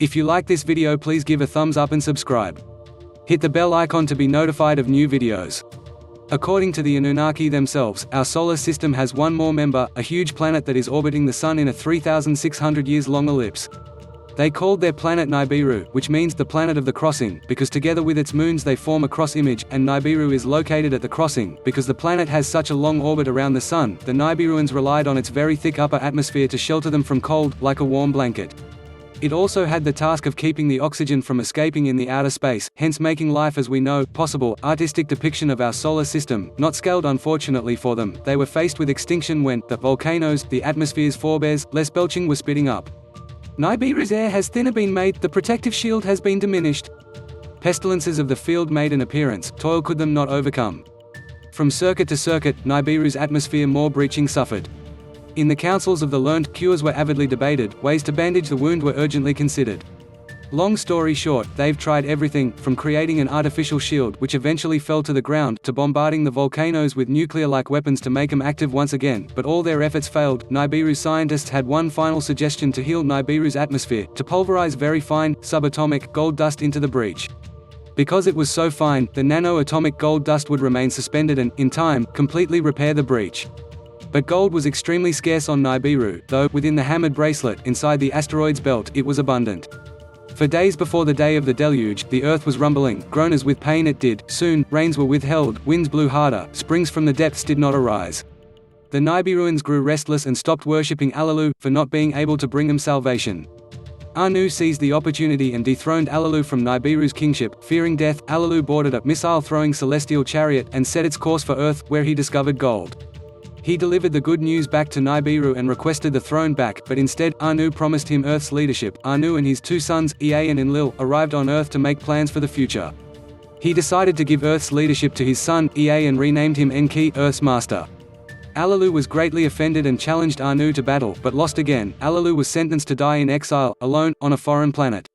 If you like this video, please give a thumbs up and subscribe. Hit the bell icon to be notified of new videos. According to the Anunnaki themselves, our solar system has one more member, a huge planet that is orbiting the Sun in a 3,600 years long ellipse. They called their planet Nibiru, which means the planet of the crossing, because together with its moons they form a cross image, and Nibiru is located at the crossing. Because the planet has such a long orbit around the Sun, the Nibiruans relied on its very thick upper atmosphere to shelter them from cold, like a warm blanket. It also had the task of keeping the oxygen from escaping in the outer space, hence making life as we know possible. Artistic depiction of our solar system, not scaled unfortunately for them. They were faced with extinction when the volcanoes, the atmosphere's forebears, less belching was spitting up. Nibiru's air has thinner been made, the protective shield has been diminished. Pestilences of the field made an appearance, toil could them not overcome. From circuit to circuit, Nibiru's atmosphere more breaching suffered. In the councils of the learned, cures were avidly debated, ways to bandage the wound were urgently considered. Long story short, they've tried everything, from creating an artificial shield which eventually fell to the ground, to bombarding the volcanoes with nuclear-like weapons to make them active once again, but all their efforts failed. Nibiru scientists had one final suggestion to heal Nibiru's atmosphere, to pulverize very fine, subatomic, gold dust into the breach. Because it was so fine, the nano-atomic gold dust would remain suspended and, in time, completely repair the breach. But gold was extremely scarce on Nibiru, though, within the hammered bracelet, inside the asteroid's belt, it was abundant. For days before the day of the deluge, the earth was rumbling, groan as with pain it did. Soon, rains were withheld, winds blew harder, springs from the depths did not arise. The Nibiruans grew restless and stopped worshipping Allelu, for not being able to bring them salvation. Anu seized the opportunity and dethroned Allelu from Nibiru's kingship. Fearing death, Allelu boarded a missile-throwing celestial chariot, and set its course for Earth, where he discovered gold. He delivered the good news back to Nibiru and requested the throne back, but instead, Anu promised him Earth's leadership. Anu and his two sons, Ea and Enlil, arrived on Earth to make plans for the future. He decided to give Earth's leadership to his son, Ea, and renamed him Enki, Earth's master. Allelu was greatly offended and challenged Anu to battle, but lost again. Allelu was sentenced to die in exile, alone, on a foreign planet.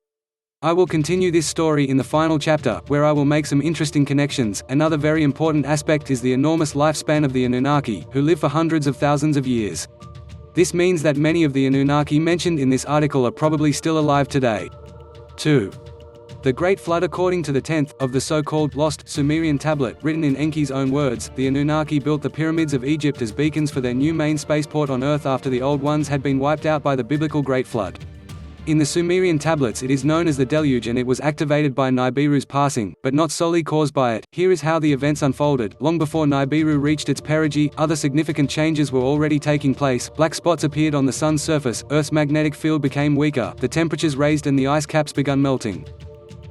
I will continue this story in the final chapter, where I will make some interesting connections. Another very important aspect is the enormous lifespan of the Anunnaki, who live for hundreds of thousands of years. This means that many of the Anunnaki mentioned in this article are probably still alive today. 2. The Great Flood. According to the 10th, of the so-called lost Sumerian tablet, written in Enki's own words, the Anunnaki built the pyramids of Egypt as beacons for their new main spaceport on Earth after the old ones had been wiped out by the biblical Great Flood. In the Sumerian tablets it is known as the deluge, and it was activated by Nibiru's passing, but not solely caused by it. Here is how the events unfolded. Long before Nibiru reached its perigee, other significant changes were already taking place. Black spots appeared on the Sun's surface, Earth's magnetic field became weaker, the temperatures raised and the ice caps began melting.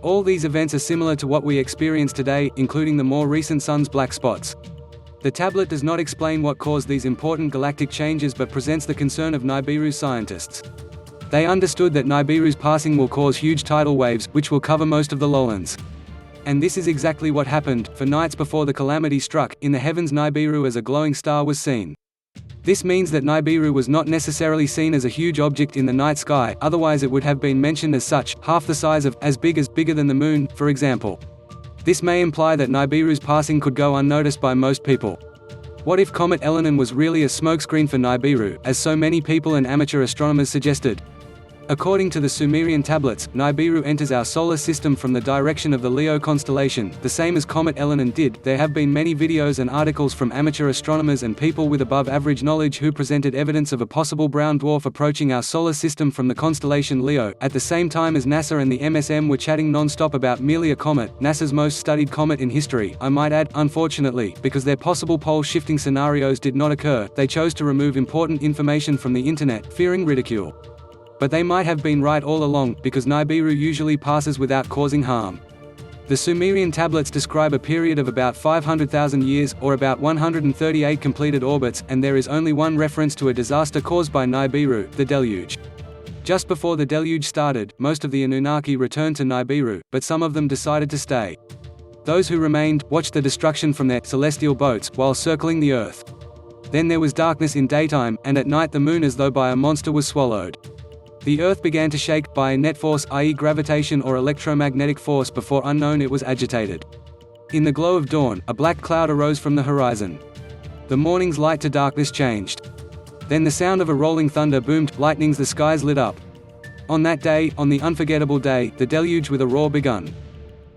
All these events are similar to what we experience today, including the more recent Sun's black spots. The tablet does not explain what caused these important galactic changes but presents the concern of Nibiru's scientists. They understood that Nibiru's passing will cause huge tidal waves, which will cover most of the lowlands. And this is exactly what happened, for nights before the calamity struck, in the heavens Nibiru as a glowing star was seen. This means that Nibiru was not necessarily seen as a huge object in the night sky, otherwise it would have been mentioned as such, half the size of, as bigger than the Moon, for example. This may imply that Nibiru's passing could go unnoticed by most people. What if Comet Elenin was really a smokescreen for Nibiru, as so many people and amateur astronomers suggested? According to the Sumerian tablets, Nibiru enters our solar system from the direction of the Leo constellation, the same as Comet Elenin did. There have been many videos and articles from amateur astronomers and people with above-average knowledge who presented evidence of a possible brown dwarf approaching our solar system from the constellation Leo, at the same time as NASA and the MSM were chatting non-stop about merely a comet, NASA's most studied comet in history, I might add. Unfortunately, because their possible pole-shifting scenarios did not occur, they chose to remove important information from the internet, fearing ridicule. But they might have been right all along, because Nibiru usually passes without causing harm. The Sumerian tablets describe a period of about 500,000 years, or about 138 completed orbits, and there is only one reference to a disaster caused by Nibiru, the deluge. Just before the deluge started, most of the Anunnaki returned to Nibiru, but some of them decided to stay. Those who remained, watched the destruction from their celestial boats, while circling the Earth. Then there was darkness in daytime, and at night the moon as though by a monster was swallowed. The Earth began to shake, by a net force, i.e. gravitation or electromagnetic force before unknown it was agitated. In the glow of dawn, a black cloud arose from the horizon. The morning's light to darkness changed. Then the sound of a rolling thunder boomed, lightnings the skies lit up. On that day, on the unforgettable day, the deluge with a roar begun.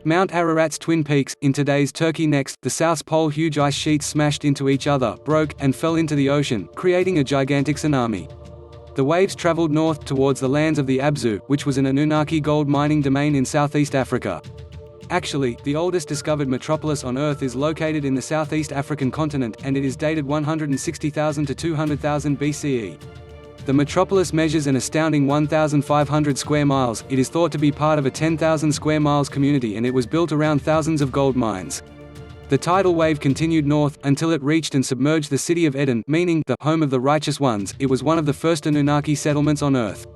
Mount Ararat's twin peaks, in today's Turkey next, the South Pole huge ice sheets smashed into each other, broke, and fell into the ocean, creating a gigantic tsunami. The waves traveled north, towards the lands of the Abzu, which was an Anunnaki gold mining domain in Southeast Africa. Actually, the oldest discovered metropolis on Earth is located in the Southeast African continent, and it is dated 160,000 to 200,000 BCE. The metropolis measures an astounding 1,500 square miles. It is thought to be part of a 10,000 square miles community, and it was built around thousands of gold mines. The tidal wave continued north, until it reached and submerged the city of Eden, meaning, the home of the righteous ones. It was one of the first Anunnaki settlements on Earth.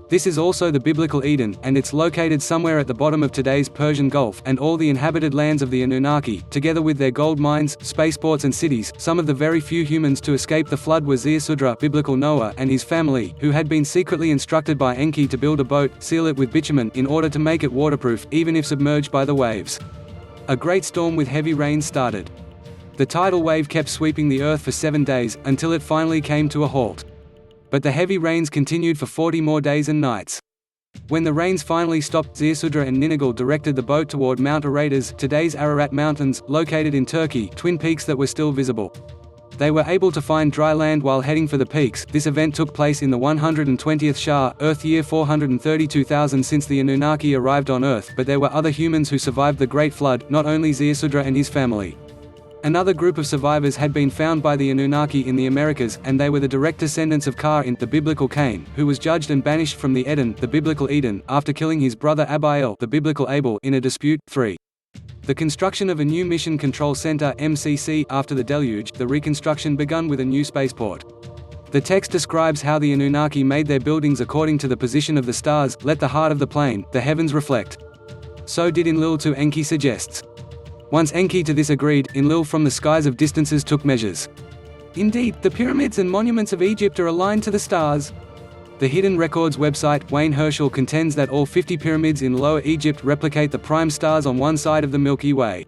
This is also the biblical Eden, and it's located somewhere at the bottom of today's Persian Gulf, and all the inhabited lands of the Anunnaki, together with their gold mines, spaceports and cities. Some of the very few humans to escape the flood were Ziusudra, biblical Noah, and his family, who had been secretly instructed by Enki to build a boat, seal it with bitumen, in order to make it waterproof, even if submerged by the waves. A great storm with heavy rain started. The tidal wave kept sweeping the earth for 7 days, until it finally came to a halt. But the heavy rains continued for 40 more days and nights. When the rains finally stopped, Ziusudra and Ninigel directed the boat toward Mount Ararat, today's Ararat Mountains, located in Turkey, twin peaks that were still visible. They were able to find dry land while heading for the peaks. This event took place in the 120th Shah, Earth year 432,000 since the Anunnaki arrived on Earth, but there were other humans who survived the Great Flood, not only Ziusudra and his family. Another group of survivors had been found by the Anunnaki in the Americas, and they were the direct descendants of Cain, the biblical Cain, who was judged and banished from the Eden, the biblical Eden, after killing his brother Abiel, the biblical Abel, in a dispute. 3. The construction of a new Mission Control Center (MCC) after the deluge. The reconstruction begun with a new spaceport. The text describes how the Anunnaki made their buildings according to the position of the stars. Let the heart of the plane, the heavens reflect. So did Enlil to Enki suggests. Once Enki to this agreed, Enlil from the skies of distances took measures. Indeed, the pyramids and monuments of Egypt are aligned to the stars. The Hidden Records website, Wayne Herschel, contends that all 50 pyramids in Lower Egypt replicate the prime stars on one side of the Milky Way.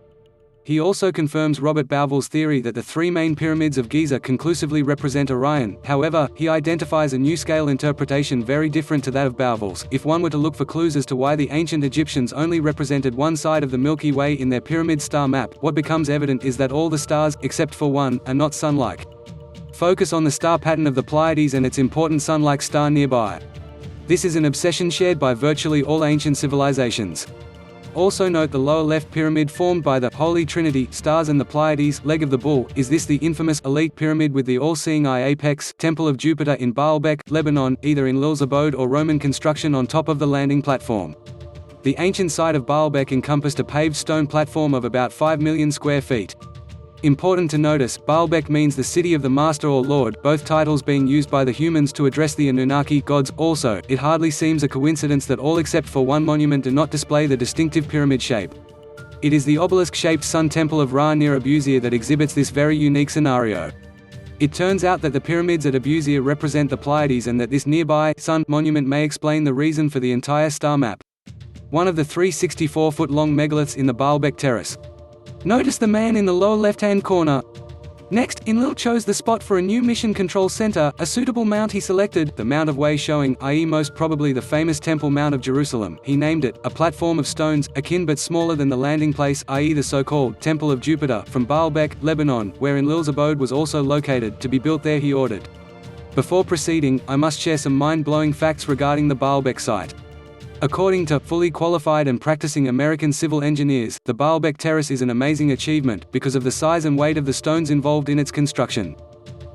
He also confirms Robert Bauval's theory that the 3 main pyramids of Giza conclusively represent Orion. However, he identifies a new scale interpretation very different to that of Bauval's. If one were to look for clues as to why the ancient Egyptians only represented one side of the Milky Way in their pyramid star map, what becomes evident is that all the stars, except for one, are not sun-like. Focus on the star pattern of the Pleiades and its important sun-like star nearby. This is an obsession shared by virtually all ancient civilizations. Also note the lower left pyramid formed by the Holy Trinity, stars and the Pleiades, leg of the bull. Is this the infamous elite pyramid with the all-seeing eye apex, Temple of Jupiter in Baalbek, Lebanon, either in Enlil's abode or Roman construction on top of the landing platform? The ancient site of Baalbek encompassed a paved stone platform of about 5 million square feet. Important to notice, Baalbek means the city of the Master or Lord, both titles being used by the humans to address the Anunnaki gods. Also, it hardly seems a coincidence that all except for one monument do not display the distinctive pyramid shape. It is the obelisk-shaped Sun Temple of Ra near Abusir that exhibits this very unique scenario. It turns out that the pyramids at Abusir represent the Pleiades, and that this nearby Sun monument may explain the reason for the entire star map. One of the 3 64-foot-long megaliths in the Baalbek terrace. Notice the man in the lower left-hand corner. Next, Enlil chose the spot for a new mission control center. A suitable mount he selected, the Mount of Way, showing, i.e. most probably the famous Temple Mount of Jerusalem. He named it, a platform of stones, akin but smaller than the landing place, i.e. the so-called Temple of Jupiter, from Baalbek, Lebanon, where Enlil's abode was also located, to be built there he ordered. Before proceeding, I must share some mind-blowing facts regarding the Baalbek site. According to fully qualified and practicing American civil engineers, the Baalbek Terrace is an amazing achievement, because of the size and weight of the stones involved in its construction.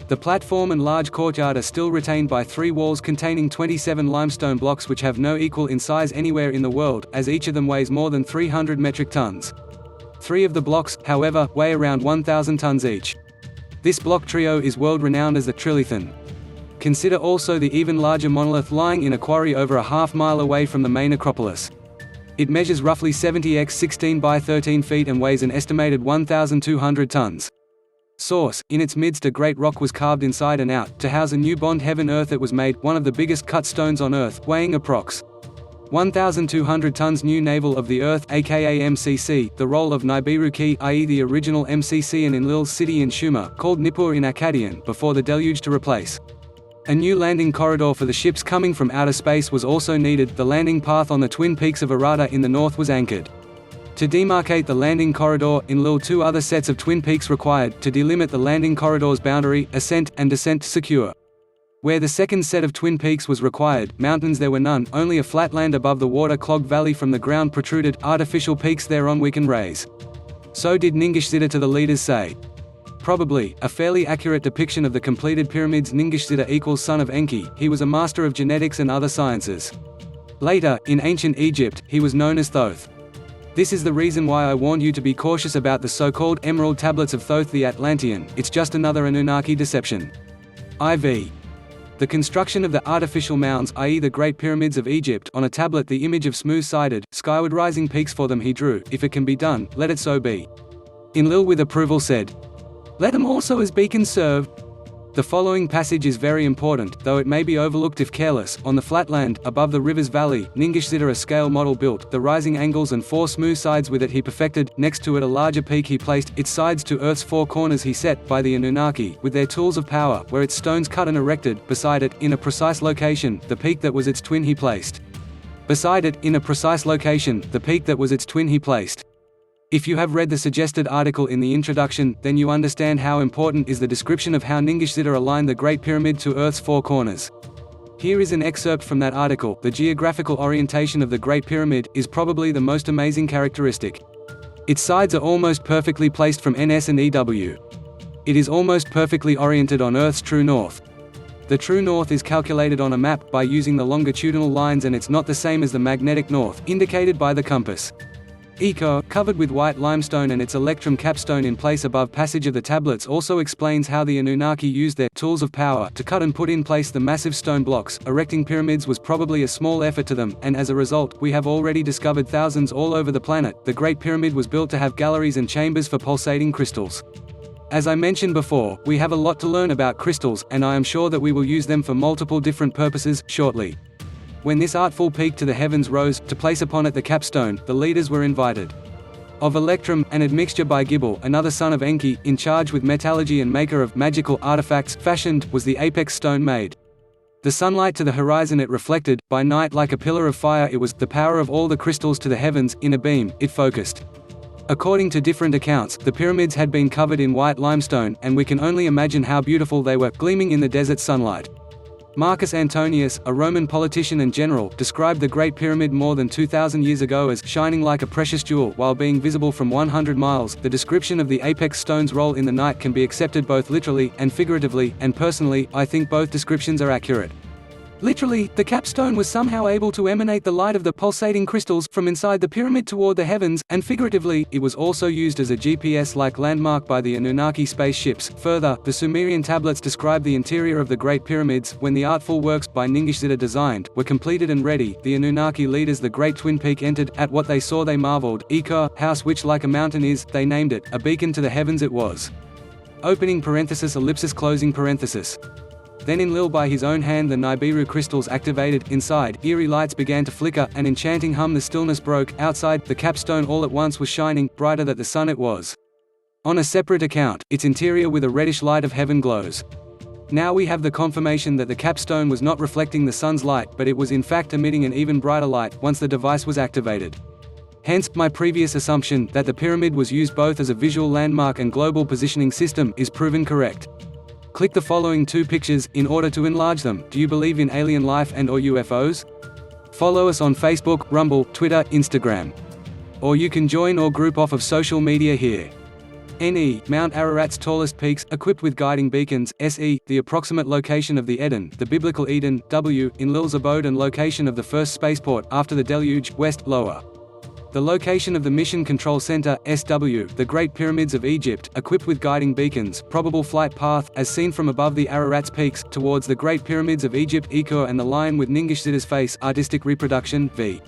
The platform and large courtyard are still retained by 3 walls containing 27 limestone blocks which have no equal in size anywhere in the world, as each of them weighs more than 300 metric tons. 3 of the blocks, however, weigh around 1,000 tons each. This block trio is world-renowned as the Trilithon. Consider also the even larger monolith lying in a quarry over a half-mile away from the main Acropolis. It measures roughly 70 x 16 by 13 feet and weighs an estimated 1,200 tons. Source: in its midst a great rock was carved inside and out, to house a new bond heaven-earth. It was made, one of the biggest cut stones on Earth, weighing approx. 1,200 tons. New navel of the Earth, aka MCC, the role of Nibiru-Ki, i.e. the original MCC, and Enlil's city in Sumer, called Nippur in Akkadian, before the deluge to replace. A new landing corridor for the ships coming from outer space was also needed. The landing path on the twin peaks of Arata in the north was anchored. To demarcate the landing corridor, Enlil 2 other sets of twin peaks required, to delimit the landing corridor's boundary, ascent, and descent secure. Where the second set of twin peaks was required, mountains there were none, only a flat land above the water-clogged valley from the ground protruded, artificial peaks thereon we can raise. So did Ningishzida to the leaders say. Probably, a fairly accurate depiction of the completed pyramids. Ningishzida equals son of Enki, he was a master of genetics and other sciences. Later, in ancient Egypt, he was known as Thoth. This is the reason why I warned you to be cautious about the so-called Emerald Tablets of Thoth the Atlantean. It's just another Anunnaki deception. IV. The construction of the artificial mounds, i.e. the Great Pyramids of Egypt, on a tablet, the image of smooth-sided, skyward rising peaks for them he drew. If it can be done, let it so be. Enlil with approval said, "Let them also as beacons serve." The following passage is very important, though it may be overlooked if careless. On the flat land, above the river's valley, Ningishzida a scale model built, the rising angles and 4 smooth sides with it he perfected, next to it a larger peak he placed, its sides to Earth's 4 corners he set, by the Anunnaki, with their tools of power, where its stones cut and erected, beside it, in a precise location, the peak that was its twin he placed. Beside it, in a precise location, the peak that was its twin he placed. If you have read the suggested article in the introduction, then you understand how important is the description of how Ningishzida aligned the Great Pyramid to Earth's 4 corners. Here is an excerpt from that article. The geographical orientation of the Great Pyramid is probably the most amazing characteristic. Its sides are almost perfectly placed from NS and EW. It is almost perfectly oriented on Earth's true north. The true north is calculated on a map by using the longitudinal lines, and it's not the same as the magnetic north, indicated by the compass. Eco, covered with white limestone and its electrum capstone in place above passage of the tablets, also explains how the Anunnaki used their tools of power to cut and put in place the massive stone blocks. Erecting pyramids was probably a small effort to them, and as a result, we have already discovered thousands all over the planet. The Great Pyramid was built to have galleries and chambers for pulsating crystals. As I mentioned before, we have a lot to learn about crystals, and I am sure that we will use them for multiple different purposes shortly. When this artful peak to the heavens rose, to place upon it the capstone, the leaders were invited. Of Electrum, an admixture by Gibbel, another son of Enki, in charge with metallurgy and maker of magical artifacts, fashioned, was the apex stone made. The sunlight to the horizon it reflected, by night like a pillar of fire it was, the power of all the crystals to the heavens, in a beam, it focused. According to different accounts, the pyramids had been covered in white limestone, and we can only imagine how beautiful they were, gleaming in the desert sunlight. Marcus Antonius, a Roman politician and general, described the Great Pyramid more than 2,000 years ago as shining like a precious jewel while being visible from 100 miles. The description of the apex stone's role in the night can be accepted both literally and figuratively, and personally, I think both descriptions are accurate. Literally, the capstone was somehow able to emanate the light of the pulsating crystals from inside the pyramid toward the heavens, and figuratively, it was also used as a GPS-like landmark by the Anunnaki spaceships. Further, the Sumerian tablets describe the interior of the Great Pyramids. When the artful works by Ningishzida designed were completed and ready, the Anunnaki leaders the Great Twin Peak entered. At what they saw they marveled. Ika, house which like a mountain is, they named it, a beacon to the heavens it was. Opening parenthesis ellipsis closing parenthesis. Then Enlil by his own hand the Nibiru crystals activated. Inside, eerie lights began to flicker, an enchanting hum, the stillness broke. Outside, the capstone all at once was shining, brighter than the sun it was. On a separate account, its interior with a reddish light of heaven glows. Now we have the confirmation that the capstone was not reflecting the sun's light, but it was in fact emitting an even brighter light, once the device was activated. Hence, my previous assumption, that the pyramid was used both as a visual landmark and global positioning system, is proven correct. Click the following 2 pictures, in order to enlarge them. Do you believe in alien life and or UFOs? Follow us on Facebook, Rumble, Twitter, Instagram. Or you can join or group off of social media here. NE, Mount Ararat's tallest peaks, equipped with guiding beacons. SE, the approximate location of the Eden, the biblical Eden. W, Enlil's abode and location of the first spaceport, after the deluge. West, lower. The location of the Mission Control Center, SW, the Great Pyramids of Egypt, equipped with guiding beacons. Probable flight path, as seen from above the Ararat's peaks, towards the Great Pyramids of Egypt. Ekur and the lion with Ningishzida's face. Artistic reproduction. V.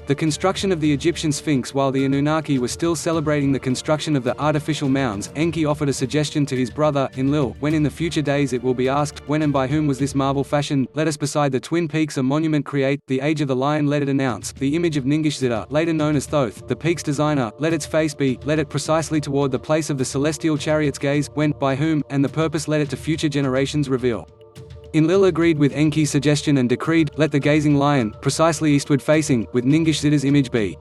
The construction of the Egyptian Sphinx. While the Anunnaki were still celebrating the construction of the artificial mounds, Enki offered a suggestion to his brother, Enlil, when in the future days it will be asked, when and by whom was this marvel fashioned? Let us beside the twin peaks a monument create. The age of the lion let it announce, the image of Ningishzida, later known as Thoth, the peak's designer, let its face be, let it precisely toward the place of the celestial chariot's gaze, when, by whom, and the purpose let it to future generations reveal. Enlil agreed with Enki's suggestion and decreed, "Let the gazing lion, precisely eastward facing, with Ningishzita's image be."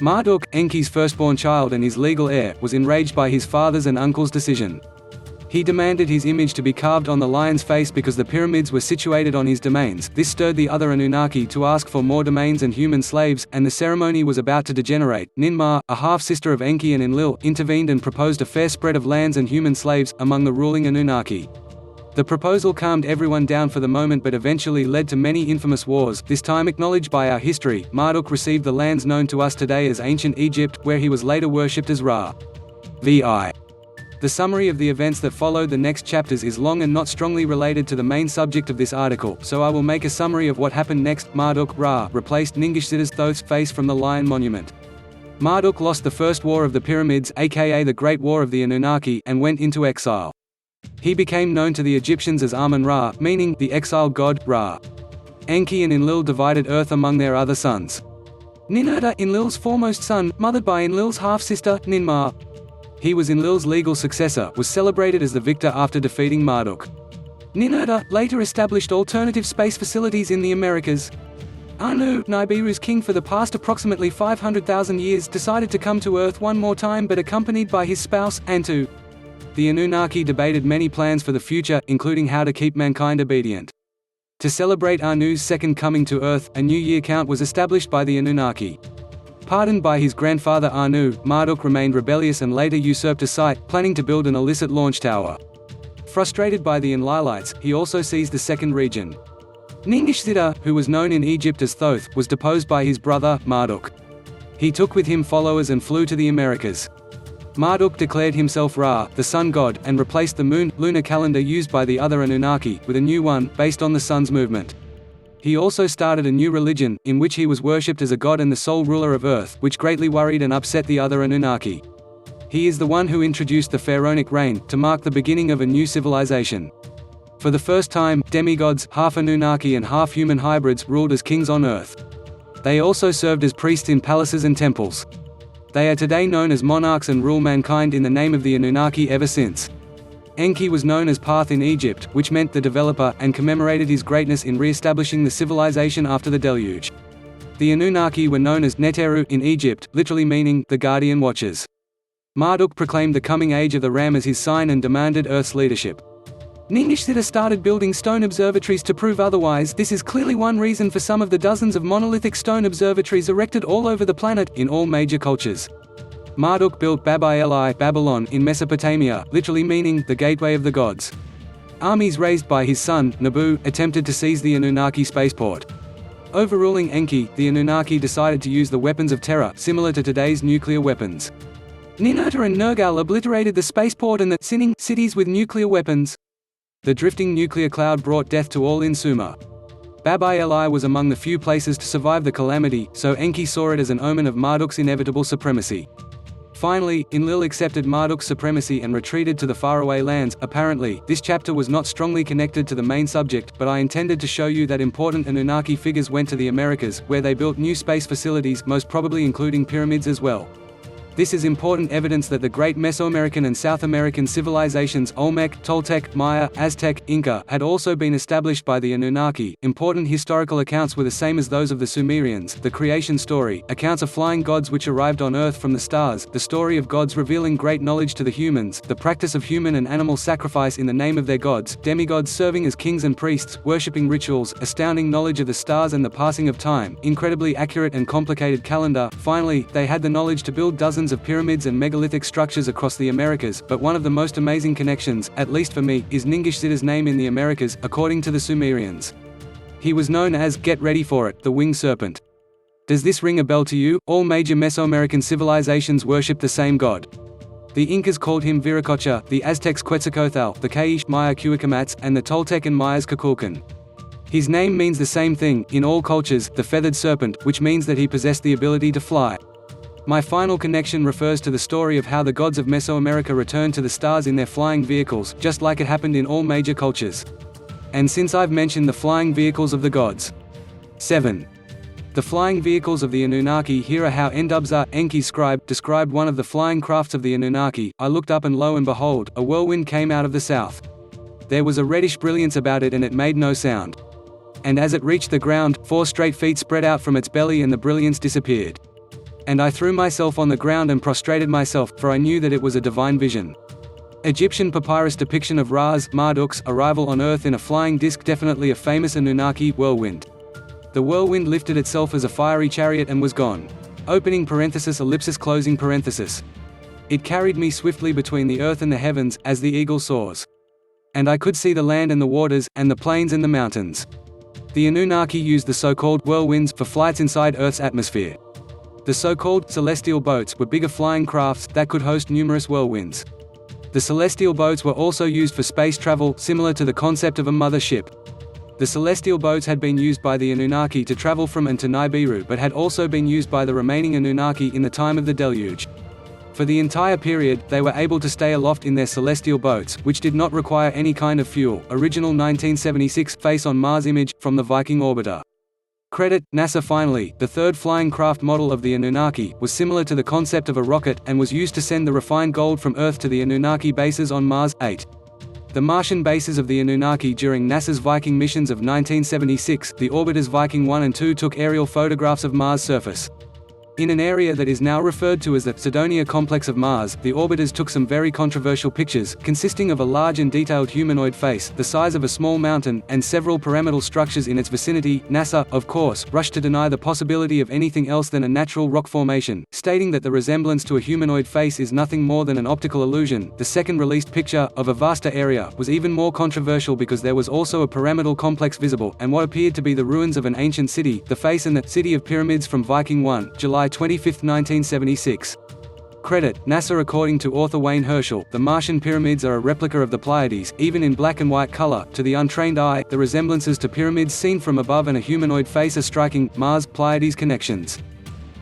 Marduk, Enki's firstborn child and his legal heir, was enraged by his father's and uncle's decision. He demanded his image to be carved on the lion's face because the pyramids were situated on his domains. This stirred the other Anunnaki to ask for more domains and human slaves, and the ceremony was about to degenerate. Ninmah, a half-sister of Enki and Enlil, intervened and proposed a fair spread of lands and human slaves among the ruling Anunnaki. The proposal calmed everyone down for the moment but eventually led to many infamous wars, this time acknowledged by our history. Marduk received the lands known to us today as ancient Egypt, where he was later worshipped as Ra. VI. The summary of the events that followed the next chapters is long and not strongly related to the main subject of this article, so I will make a summary of what happened next. Marduk Ra replaced Ningishzita's Thoth's face from the lion monument. Marduk lost the First War of the Pyramids, aka the Great War of the Anunnaki, and went into exile. He became known to the Egyptians as Amun-Ra, meaning the exiled god, Ra. Enki and Enlil divided Earth among their other sons. Ninurta, Enlil's foremost son, mothered by Enlil's half-sister, Ninmah. He was Enlil's legal successor, was celebrated as the victor after defeating Marduk. Ninurta later established alternative space facilities in the Americas. Anu, Nibiru's king for the past approximately 500,000 years, decided to come to Earth one more time but accompanied by his spouse, Antu. The Anunnaki debated many plans for the future, including how to keep mankind obedient. To celebrate Anu's second coming to Earth, a new year count was established by the Anunnaki. Pardoned by his grandfather Anu, Marduk remained rebellious and later usurped a site, planning to build an illicit launch tower. Frustrated by the Enlilites, he also seized the second region. Ningishzita, who was known in Egypt as Thoth, was deposed by his brother, Marduk. He took with him followers and flew to the Americas. Marduk declared himself Ra, the sun god, and replaced the lunar calendar used by the other Anunnaki, with a new one, based on the sun's movement. He also started a new religion, in which he was worshipped as a god and the sole ruler of Earth, which greatly worried and upset the other Anunnaki. He is the one who introduced the pharaonic reign, to mark the beginning of a new civilization. For the first time, demigods, half Anunnaki and half human hybrids, ruled as kings on Earth. They also served as priests in palaces and temples. They are today known as monarchs and rule mankind in the name of the Anunnaki ever since. Enki was known as Path in Egypt, which meant the developer, and commemorated his greatness in re-establishing the civilization after the deluge. The Anunnaki were known as Neteru in Egypt, literally meaning the guardian watchers. Marduk proclaimed the coming age of the ram as his sign and demanded Earth's leadership. Ningishzita started building stone observatories to prove otherwise. This is clearly one reason for some of the dozens of monolithic stone observatories erected all over the planet, in all major cultures. Marduk built Bab-el-I, Babylon, in Mesopotamia, literally meaning the gateway of the gods. Armies raised by his son, Nabu, attempted to seize the Anunnaki spaceport. Overruling Enki, the Anunnaki decided to use the weapons of terror, similar to today's nuclear weapons. Ninurta and Nergal obliterated the spaceport and the Sinning cities with nuclear weapons. The drifting nuclear cloud brought death to all in Sumer. Bab-el-I was among the few places to survive the calamity, so Enki saw it as an omen of Marduk's inevitable supremacy. Finally, Enlil accepted Marduk's supremacy and retreated to the faraway lands. Apparently, this chapter was not strongly connected to the main subject, but I intended to show you that important Anunnaki figures went to the Americas, where they built new space facilities, most probably including pyramids as well. This is important evidence that the great Mesoamerican and South American civilizations Olmec, Toltec, Maya, Aztec, Inca had also been established by the Anunnaki. Important historical accounts were the same as those of the Sumerians: the creation story, accounts of flying gods which arrived on Earth from the stars, the story of gods revealing great knowledge to the humans, the practice of human and animal sacrifice in the name of their gods, demigods serving as kings and priests, worshipping rituals, astounding knowledge of the stars and the passing of time, incredibly accurate and complicated calendar. Finally, they had the knowledge to build dozens of pyramids and megalithic structures across the Americas, but one of the most amazing connections, at least for me, is Ningishzita's name in the Americas, according to the Sumerians. He was known as, get ready for it, the winged serpent. Does this ring a bell to you? All major Mesoamerican civilizations worship the same god. The Incas called him Viracocha, the Aztecs Quetzalcoatl, the Kaish Maya Cuicamats, and the Toltec and Mayas Kukulkan. His name means the same thing, in all cultures, the feathered serpent, which means that he possessed the ability to fly. My final connection refers to the story of how the gods of Mesoamerica returned to the stars in their flying vehicles, just like it happened in all major cultures. And since I've mentioned the flying vehicles of the gods. 7. The flying vehicles of the Anunnaki. Here are how Endubzar, Enki's scribe, described one of the flying crafts of the Anunnaki. I looked up and lo and behold, a whirlwind came out of the south. There was a reddish brilliance about it and it made no sound. And as it reached the ground, 4 straight feet spread out from its belly and the brilliance disappeared. And I threw myself on the ground and prostrated myself, for I knew that it was a divine vision. Egyptian papyrus depiction of Ra's, Marduk's, arrival on Earth in a flying disc, definitely a famous Anunnaki whirlwind. The whirlwind lifted itself as a fiery chariot and was gone. Opening parenthesis ellipsis closing parenthesis. It carried me swiftly between the earth and the heavens, as the eagle soars. And I could see the land and the waters, and the plains and the mountains. The Anunnaki used the so-called whirlwinds for flights inside Earth's atmosphere. The so-called celestial boats were bigger flying crafts that could host numerous whirlwinds. The celestial boats were also used for space travel, similar to the concept of a mother ship. The celestial boats had been used by the Anunnaki to travel from and to Nibiru, but had also been used by the remaining Anunnaki in the time of the deluge. For the entire period, they were able to stay aloft in their celestial boats, which did not require any kind of fuel. Original 1976 Face on Mars image, from the Viking orbiter. Credit, NASA. Finally, the third flying craft model of the Anunnaki was similar to the concept of a rocket, and was used to send the refined gold from Earth to the Anunnaki bases on Mars. 8. The Martian bases of the Anunnaki. During NASA's Viking missions of 1976, the orbiters Viking 1 and 2 took aerial photographs of Mars' surface. In an area that is now referred to as the Cydonia complex of Mars, the orbiters took some very controversial pictures, consisting of a large and detailed humanoid face, the size of a small mountain, and several pyramidal structures in its vicinity. NASA, of course, rushed to deny the possibility of anything else than a natural rock formation, stating that the resemblance to a humanoid face is nothing more than an optical illusion. The second released picture, of a vaster area, was even more controversial because there was also a pyramidal complex visible, and what appeared to be the ruins of an ancient city, the face and the City of Pyramids from Viking 1, July 25, 1976. Credit, NASA. According to author Wayne Herschel, the Martian pyramids are a replica of the Pleiades, even in black and white color. To the untrained eye, the resemblances to pyramids seen from above and a humanoid face are striking. Mars-Pleiades connections.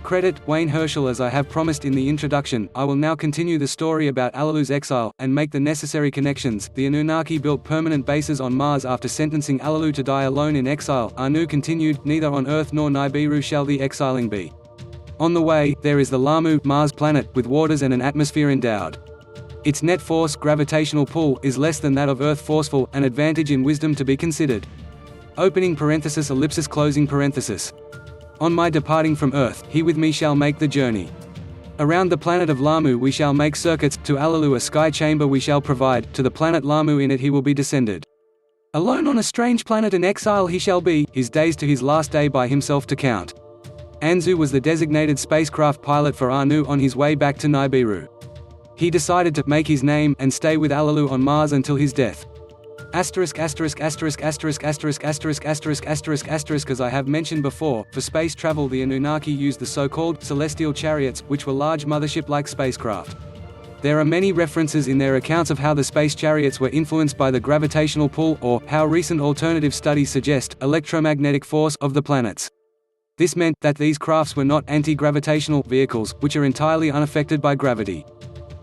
Credit, Wayne Herschel. As I have promised in the introduction, I will now continue the story about Alalu's exile, and make the necessary connections. The Anunnaki built permanent bases on Mars after sentencing Alalu to die alone in exile. Anu continued, neither on Earth nor Nibiru shall the exiling be. On the way, there is the Lamu, Mars planet, with waters and an atmosphere endowed. Its net force, gravitational pull, is less than that of Earth forceful, an advantage in wisdom to be considered. Opening parenthesis ellipsis closing parenthesis. On my departing from Earth, he with me shall make the journey. Around the planet of Lamu we shall make circuits, to Alalu a sky chamber we shall provide, to the planet Lamu in it he will be descended. Alone on a strange planet in exile he shall be, his days to his last day by himself to count. Anzu was the designated spacecraft pilot for Anu on his way back to Nibiru. He decided to make his name and stay with Alalu on Mars until his death. As I have mentioned before, for space travel the Anunnaki used the so-called celestial chariots, which were large mothership-like spacecraft. There are many references in their accounts of how the space chariots were influenced by the gravitational pull, or, how recent alternative studies suggest, electromagnetic force, of the planets. This meant that these crafts were not anti-gravitational vehicles, which are entirely unaffected by gravity.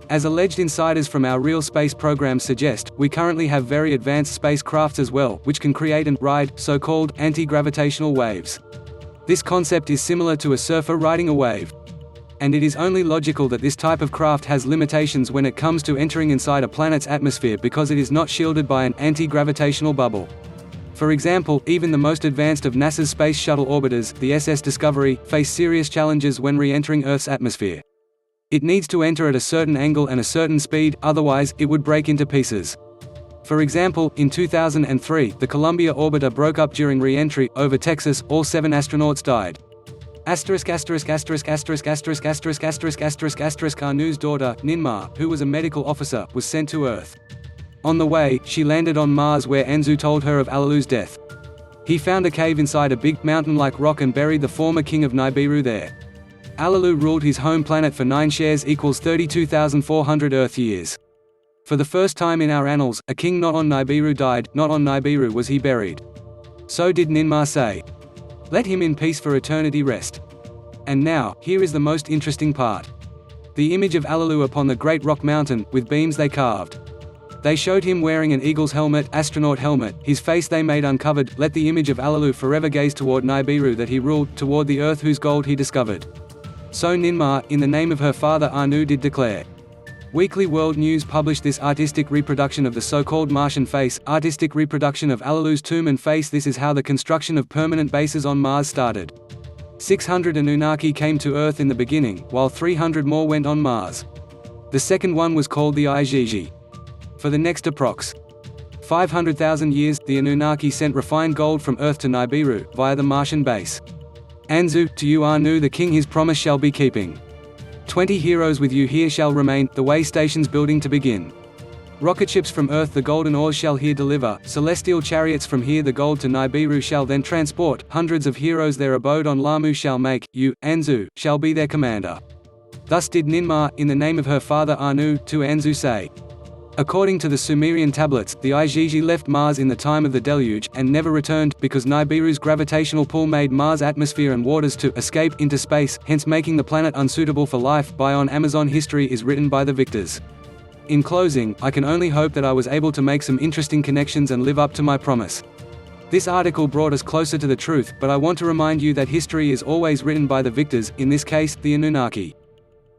As alleged insiders from our real space programs suggest, we currently have very advanced spacecrafts as well, which can create and ride so-called anti-gravitational waves. This concept is similar to a surfer riding a wave. And it is only logical that this type of craft has limitations when it comes to entering inside a planet's atmosphere because it is not shielded by an anti-gravitational bubble. For example, even the most advanced of NASA's Space Shuttle orbiters, the SS Discovery, face serious challenges when re-entering Earth's atmosphere. It needs to enter at a certain angle and a certain speed, otherwise, it would break into pieces. For example, in 2003, the Columbia orbiter broke up during re-entry, over Texas, all 7 astronauts died. Anu's daughter, Ninmah, who was a medical officer, was sent to Earth. On the way, she landed on Mars where Anzu told her of Alalu's death. He found a cave inside a big, mountain-like rock and buried the former king of Nibiru there. Alalu ruled his home planet for 9 shares equals 32,400 Earth years. For the first time in our annals, a king not on Nibiru died, not on Nibiru was he buried. So did Ninmah say. Let him in peace for eternity rest. And now, here is the most interesting part. The image of Alalu upon the great rock mountain, with beams they carved. They showed him wearing an eagle's helmet, astronaut helmet, his face they made uncovered. Let the image of Alalu forever gaze toward Nibiru that he ruled, toward the earth whose gold he discovered. So Ninmah, in the name of her father Anu did declare. Weekly World News published this artistic reproduction of the so-called Martian face, artistic reproduction of Alalu's tomb and face. This is how the construction of permanent bases on Mars started. 600 Anunnaki came to Earth in the beginning, while 300 more went on Mars. The second one was called the Igigi. For the next approx. 500,000 years, the Anunnaki sent refined gold from Earth to Nibiru, via the Martian base. Anzu, to you Anu the king his promise shall be keeping. 20 heroes with you here shall remain, the way stations building to begin. Rocket ships from Earth the golden ores shall here deliver, celestial chariots from here the gold to Nibiru shall then transport, hundreds of heroes their abode on Lamu shall make, you, Anzu, shall be their commander. Thus did Ninmah, in the name of her father Anu, to Anzu say. According to the Sumerian tablets, the Igigi left Mars in the time of the deluge, and never returned, because Nibiru's gravitational pull made Mars' atmosphere and waters to escape into space, hence making the planet unsuitable for life. Bion Amazon history is written by the victors. In closing, I can only hope that I was able to make some interesting connections and live up to my promise. This article brought us closer to the truth, but I want to remind you that history is always written by the victors, in this case, the Anunnaki.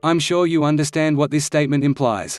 I'm sure you understand what this statement implies.